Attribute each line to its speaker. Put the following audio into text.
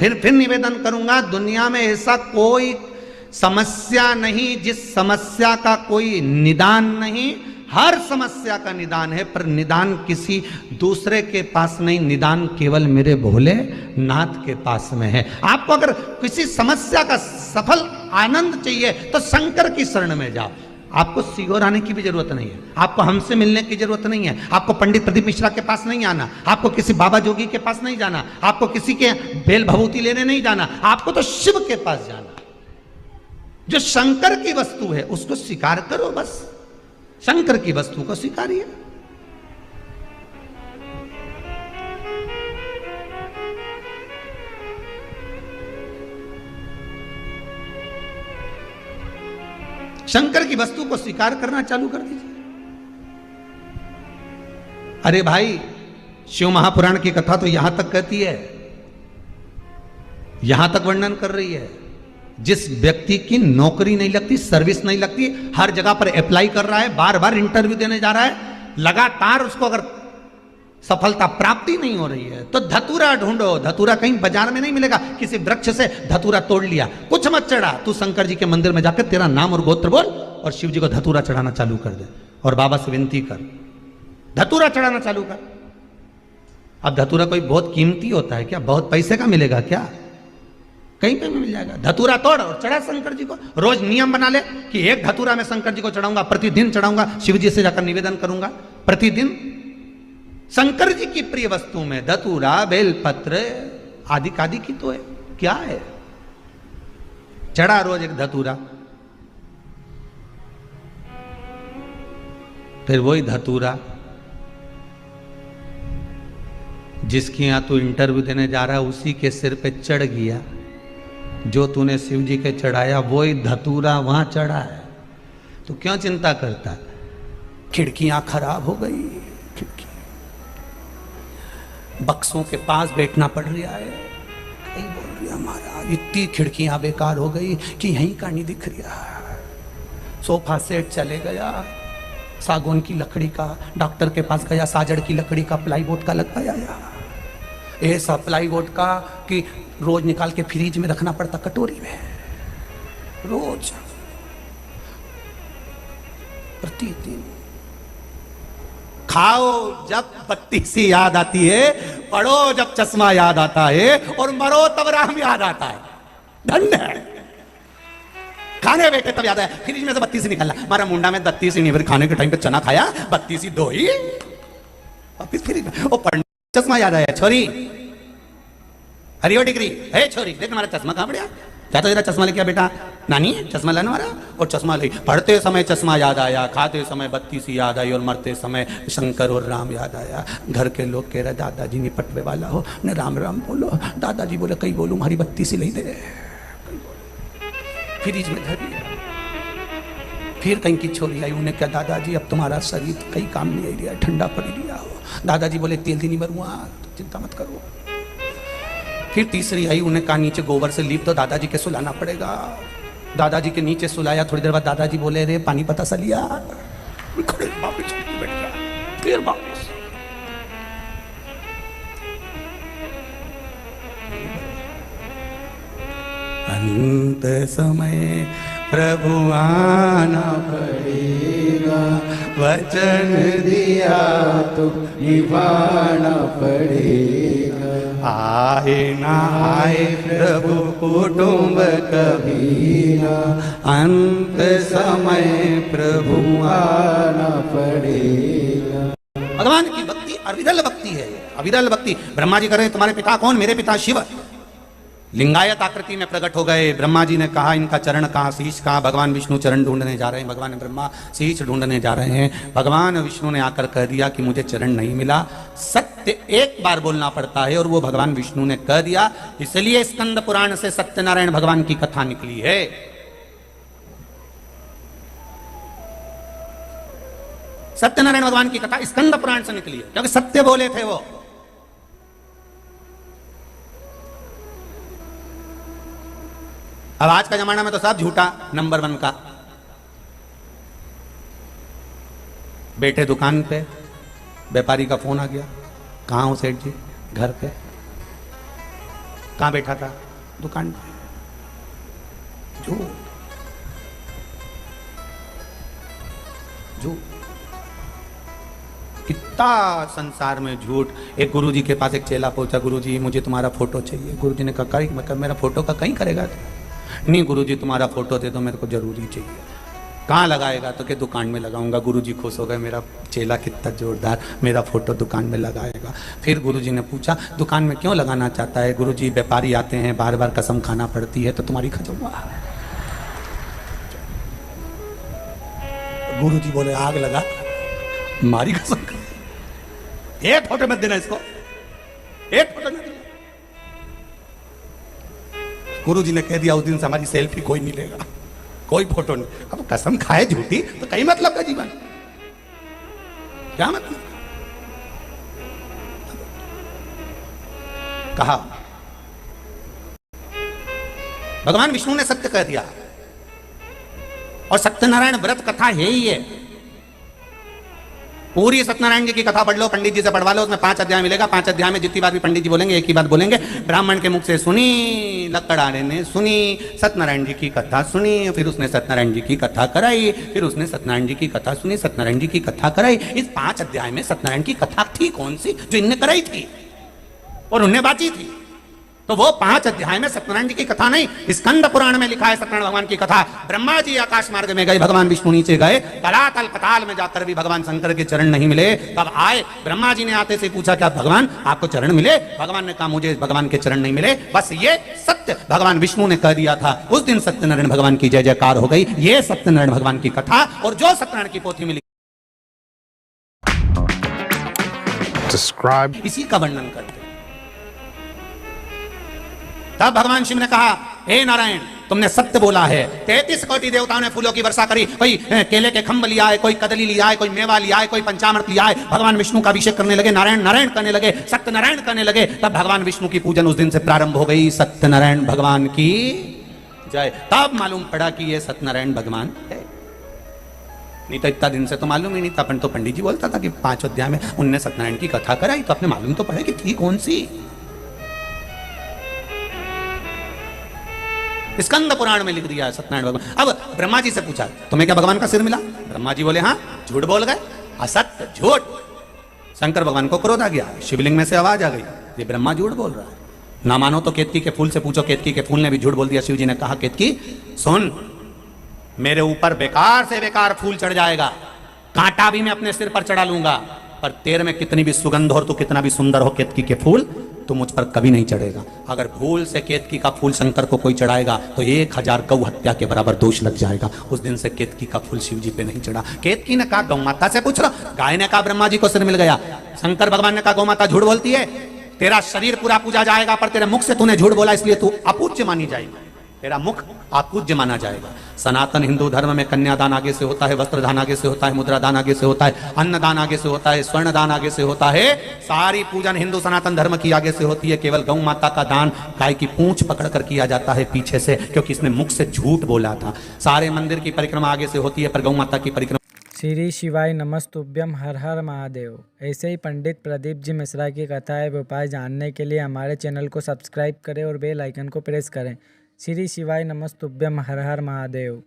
Speaker 1: फिर निवेदन करूंगा, दुनिया में ऐसा कोई समस्या नहीं जिस समस्या का कोई निदान नहीं। हर समस्या का निदान है, पर निदान किसी दूसरे के पास नहीं, निदान केवल मेरे भोले नाथ के पास में है। आपको अगर किसी समस्या का सफल आनंद चाहिए तो शंकर की शरण में जाओ। आपको सीहोर आने की भी जरूरत नहीं है, आपको हमसे मिलने की जरूरत नहीं है, आपको पंडित प्रदीप मिश्रा के पास नहीं आना, आपको किसी बाबा जोगी के पास नहीं जाना, आपको किसी के बेल भभूति लेने नहीं जाना, आपको तो शिव के पास जाना। जो शंकर की वस्तु है उसको स्वीकार करो, बस शंकर की वस्तु को स्वीकारिए। शंकर की वस्तु को स्वीकार करना चालू कर दीजिए। अरे भाई, शिव महापुराण की कथा तो यहां तक कहती है, यहां तक वर्णन कर रही है, जिस व्यक्ति की नौकरी नहीं लगती, सर्विस नहीं लगती, हर जगह पर अप्लाई कर रहा है, बार बार इंटरव्यू देने जा रहा है, लगातार उसको अगर सफलता प्राप्ति नहीं हो रही है तो धतूरा ढूंढो। धतूरा कहीं बाजार में नहीं मिलेगा, किसी वृक्ष से धतूरा तोड़ लिया, कुछ मत चढ़ा, तू शंकर जी के मंदिर में जाकर तेरा नाम और गोत्र बोल और शिव जी को धतूरा चढ़ाना चालू कर दे और बाबा से विनती कर, धतूरा चढ़ाना चालू कर। अब धतूरा कोई बहुत कीमती होता है क्या? बहुत पैसे का मिलेगा क्या? कहीं पे भी मिल जाएगा। धतूरा तोड़ और चढ़ा शंकर जी को। रोज नियम बना ले कि एक धतूरा मैं शंकर जी को चढ़ाऊंगा, प्रतिदिन चढ़ाऊंगा, शिव जी से जाकर निवेदन करूंगा प्रतिदिन। शंकर जी की प्रिय वस्तु में धतूरा, बेलपत्र आदि आदि की तो है, क्या है? चढ़ा रोज एक धतूरा, फिर वही धतूरा जिसके यहां तू इंटरव्यू देने जा रहा है उसी के सिर पे चढ़ गया। जो तूने शिव जी के चढ़ाया वही धतूरा वहां चढ़ा है, तो क्यों चिंता करता? खिड़कियां खराब हो गई, खिड़की बक्सों के पास बैठना पड़ रहा है, कहीं बोल रहा महाराज इतनी खिड़कियां बेकार हो गई कि यहीं का नहीं दिख रहा है। सोफा सेट चले गया, सागौन की लकड़ी का, डॉक्टर के पास गया, साजड़ की लकड़ी का प्लाईवुड का लगवाया, ऐसा प्लाईवुड का कि रोज निकाल के फ्रिज में रखना पड़ता, कटोरी में रोज प्रतिदिन। खाओ जब बत्ती सी याद आती है, पढ़ो जब चश्मा याद आता है, और मरो तब राम याद आता है। धन्य है। खाने बैठे तब याद है, फ्रिज में से बत्ती सी निकालना, हमारा मुंडा में बत्ती सी नहीं, फिर खाने के टाइम पे चना खाया, बत्ती सी दो ही, और फिर फ्रिज में वो पढ़ने चश्मा याद आया। छोरी हरियो डिग्री है, छोरी देख हमारा चश्मा कहां पड़ा, क्या तो तेरा चश्मा लेके आ बेटा, नानी चश्मा लाने वाला, और चश्मा ले। पढ़ते समय चश्मा याद आया, खाते समय बत्ती सी याद आई, और मरते समय शंकर और राम याद आया। घर के लोग कह रहे दादाजी निपटवे वाला हो न, राम राम बोलो। दादाजी बोले कई बोलूं, हमारी बत्ती सी ले दे, फ्रिज में धर दिया। फिर कहीं की छोरी आई, उन्हें क्या दादाजी अब तुम्हारा शरीर कई काम नहीं आई, ठंडा पड़ गया हो। दादाजी बोले तेल दी नहीं भरूंगा, चिंता मत करो। फिर तीसरी आई, उन्हें कहा नीचे गोबर से लीप तो दादाजी के सुलाना पड़ेगा। दादाजी के नीचे सुलाया, थोड़ी देर बाद दादाजी बोले रे पानी पता सा लिया, वापस बैठ गया, फिर वापस। अंत समय प्रभु आना पड़ेगा, वचन दिया तो निभाना पड़ेगा। आए ना आए प्रभु कुटुंब कभी ना, अंत समय प्रभु आना पड़ेगा। भगवान की भक्ति अविरल भक्ति है, अविरल भक्ति। ब्रह्मा जी कह रहे तुम्हारे पिता कौन? मेरे पिता शिव लिंगायत आकृति में प्रकट हो गए। ब्रह्मा जी ने कहा इनका चरण कहाँ, शीश कहाँ? भगवान विष्णु चरण ढूंढने जा रहे हैं, भगवान ब्रह्मा शीश ढूंढने जा रहे हैं। भगवान विष्णु ने आकर कह दिया कि मुझे चरण नहीं मिला। सत्य एक बार बोलना पड़ता है और वो भगवान विष्णु ने कह दिया, इसलिए स्कंद पुराण से सत्यनारायण भगवान की कथा निकली है। सत्यनारायण भगवान की कथा स्कंद पुराण से निकली है, क्योंकि सत्य बोले थे वो। अब आज का जमाना में तो सब झूठा नंबर 1 का। बैठे दुकान पे, व्यापारी का फोन आ गया, कहाँ हो सेठ जी? घर पे। कहाँ बैठा था? दुकान पे। झूठ झूठ, कितना संसार में झूठ। एक गुरुजी के पास एक चेला पहुंचा, गुरुजी मुझे तुम्हारा फोटो चाहिए। गुरुजी ने कहा मैं मेरा फोटो का कहीं करेगा? नहीं गुरुजी तुम्हारा फोटो दे दो, मेरे को जरूरी चाहिए। कहाँ लगाएगा? तो के दुकान में लगाऊंगा। गुरुजी खुश हो गए, मेरा चेला कितना जोरदार, मेरा फोटो दुकान में लगाएगा। फिर गुरुजी ने पूछा दुकान में क्यों लगाना चाहता है? गुरुजी व्यापारी आते हैं, बार बार कसम खाना पड़ती है, तो तुम्हारी खत्म। गुरुजी बोले आग लगा, मारी कसम। एक फोटो मत देना इसको, एक फोटो मत देना। गुरुजी ने कह दिया उस दिन से हमारी सेल्फी कोई नहीं लेगा, कोई फोटो नहीं। अब कसम खाए झूठी तो कई मतलब का जीवन, क्या मतलब? कहा भगवान विष्णु ने सत्य कह दिया। और सत्यनारायण व्रत कथा है ही है। पूरी सत्यनारायण जी की कथा पढ़ लो, पंडित जी से पढ़वा लो, उसमें 5 अध्याय मिलेगा। 5 अध्याय में जितनी बार भी पंडित जी बोलेंगे एक ही बात बोलेंगे, ब्राह्मण के मुख से सुनी, लकड़ाने ने सुनी, सत्यनारायण जी की कथा सुनी, फिर उसने सत्यनारायण जी की कथा कराई, फिर उसने सत्यनारायण जी की कथा सुनी, सत्यनारायण जी की कथा कराई। इस 5 अध्याय में सत्यनारायण की कथा थी कौन सी जो इनने कराई थी और उनने बाची थी? तो वो 5 अध्याय में सत्यनारायण जी की कथा नहीं, स्कंद पुराण में लिखा है सत्यनारायण भगवान की कथा। ब्रह्मा जी आकाश मार्ग में गए, भगवान विष्णु नीचे गए, तलातल पताल में जाकर भी भगवान शंकर के चरण नहीं मिले। तब आए, ब्रह्मा जी ने आते से पूछा क्या भगवान आपको चरण मिले? भगवान ने कहा मुझे भगवान के चरण नहीं मिले। बस ये सत्य भगवान विष्णु ने कह दिया था। उस दिन सत्यनारायण भगवान की जय जयकार हो गई। ये सत्यनारायण भगवान की कथा और जो सत्यनारायण की पोथी में इसी का वर्णन करते। तब भगवान शिव ने कहा हे नारायण तुमने सत्य बोला है। 33 कोटि देवताओं ने फूलों की वर्षा करी, कोई केले के खंभ लिया है, कोई कदली लिया है, कोई मेवा लिया है, कोई पंचामृत लिया है। भगवान विष्णु का अभिषेक करने लगे, नारायण नारायण करने लगे, सत्यनारायण करने लगे। तब भगवान विष्णु की पूजन उस दिन से प्रारंभ हो गई। सत्यनारायण भगवान की जय। तब मालूम पड़ा कि ये सत्यनारायण भगवान है, नहीं तो इतना दिन से तो मालूम ही नहीं था। अपन तो पंडित जी बोलता था कि 5 अध्याय में उनने सत्यनारायण की कथा कराई, तो अपने मालूम तो पड़े कि थी कौन सी। स्कंद पुराण में लिख दिया है सत्यनारायण भगवान। अब ब्रह्मा जी से पूछा तुम्हें क्या भगवान का सिर मिला? ब्रह्मा जी बोले हाँ। झूठ बोल गए, असत्य झूठ। शंकर भगवान को क्रोध आ गया, शिवलिंग में से आवाज आ गई ये ब्रह्मा झूठ बोल रहा है। ना मानो तो केतकी के फूल से पूछो, केतकी के फूल ने भी झूठ बोल दिया। शिव जी ने कहा केतकी सुन, मेरे ऊपर बेकार से बेकार फूल चढ़ जाएगा, कांटा भी मैं अपने सिर पर चढ़ा लूंगा, पर तेरे में कितनी भी सुगंध हो, तो कितना भी सुंदर हो केतकी के फूल, तो मुझ पर कभी नहीं चढ़ेगा। अगर भूल से केतकी का फूल शंकर को कोई चढ़ाएगा तो 1000 गौ हत्या के बराबर दोष लग जाएगा। उस दिन से केतकी का फूल शिव जी पे नहीं चढ़ा। केतकी ने कहा गौ माता से पूछ लो, गाय ने कहा ब्रह्मा जी को सिर मिल गया। शंकर भगवान ने कहा गौ माता झूठ बोलती है, तेरा शरीर पूरा पूजा जाएगा, पर तेरे मुख से तूने झूठ बोला इसलिए तू अपूज्य मानी जाएगी, तेरा मुख अपूज्य माना जाएगा। सनातन हिंदू धर्म में कन्यादान आगे से होता है, वस्त्रदान आगे से होता है, मुद्रादान आगे से होता है, अन्नदान आगे से होता है, स्वर्णदान आगे से होता है। सारी पूजन हिंदू सनातन धर्म की आगे से होती है। केवल गौ माता का दान गाय की पूंछ पकड़कर किया जाता है पीछे से, क्योंकि इसने मुख से झूठ बोला था। सारे मंदिर की परिक्रमा आगे से होती है, पर गौ माता की परिक्रमा।
Speaker 2: श्री शिवाय नमस्तुभ्यम, हर हर महादेव। ऐसे ही पंडित प्रदीप जी मिश्रा की कथाएं व उपाय जानने के लिए हमारे चैनल को सब्सक्राइब करें और बेल आइकन को प्रेस करें। श्री शिवाय नमस्तुभ्यम, हर हर महादेव।